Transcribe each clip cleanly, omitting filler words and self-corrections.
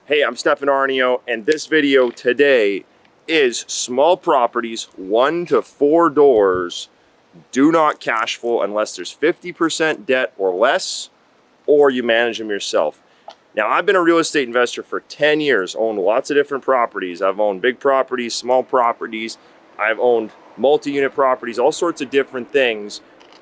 Hey, I'm Stefan Aarnio, and this video today is small properties, 1 to 4 doors, do not cash flow unless there's 50% debt or less, or you manage them yourself. Now, I've been a real estate investor for 10 years, owned lots of different properties. I've owned big properties, small properties. I've owned multi-unit properties, all sorts of different things.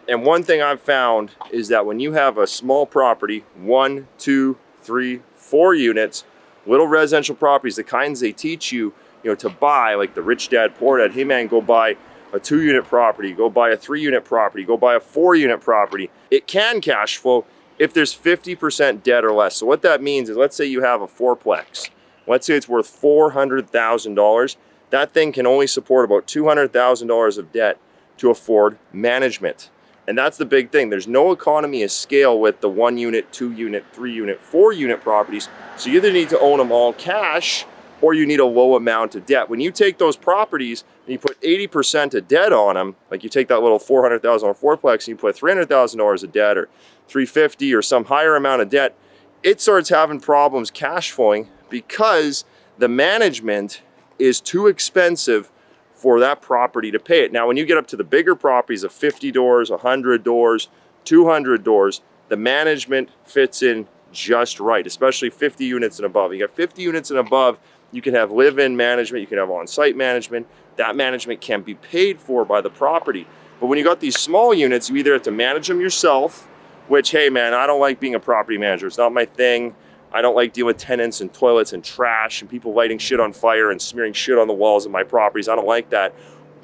And one thing I've found is that when you have a small property, 1, 2, 3, 4 units, little residential properties, the kinds they teach you, to buy, like the rich dad, poor dad, hey man, go buy a 2-unit property, go buy a 3-unit property, go buy a 4-unit property. It can cash flow if there's 50% debt or less. So what that means is, let's say you have a fourplex. Let's say it's worth $400,000. That thing can only support about $200,000 of debt to afford management. And that's the big thing. There's no economy of scale with the 1-unit, 2-unit, 3-unit, 4-unit properties. So you either need to own them all cash or you need a low amount of debt. When you take those properties and you put 80% of debt on them, like you take that little $400,000 fourplex and you put $300,000 of debt or $350,000 or some higher amount of debt, it starts having problems cash flowing because the management is too expensive for that property to pay it. Now, when you get up to the bigger properties of 50 doors, 100 doors, 200 doors, the management fits in just right, especially 50 units and above. You got 50 units and above, you can have live-in management, you can have on-site management. That management can be paid for by the property. But when you got these small units, you either have to manage them yourself, which, hey man, I don't like being a property manager. It's not my thing. I don't like dealing with tenants and toilets and trash and people lighting shit on fire and smearing shit on the walls of my properties. I don't like that.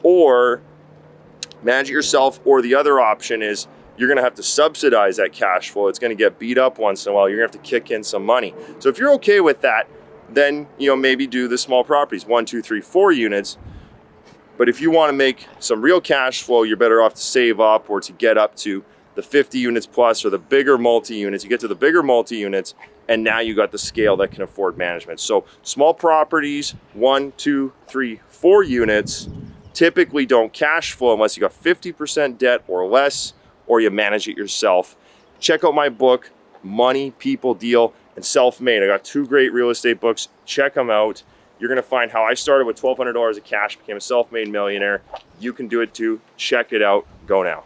Or manage it yourself, or the other option is you're gonna have to subsidize that cash flow. It's gonna get beat up once in a while. You're gonna have to kick in some money. So if you're okay with that, then maybe do the small properties, 1, 2, 3, 4 units. But if you wanna make some real cash flow, you're better off to save up or to get up to the 50 units plus or the bigger multi-units. You get to the bigger multi-units and now you got the scale that can afford management. So small properties, 1, 2, 3, 4 units, typically don't cash flow unless you got 50% debt or less, or you manage it yourself. Check out my book, Money, People, Deal, and Self-Made. I got 2 great real estate books. Check them out. You're gonna find how I started with $1,200 of cash, became a self-made millionaire. You can do it too. Check it out. Go now.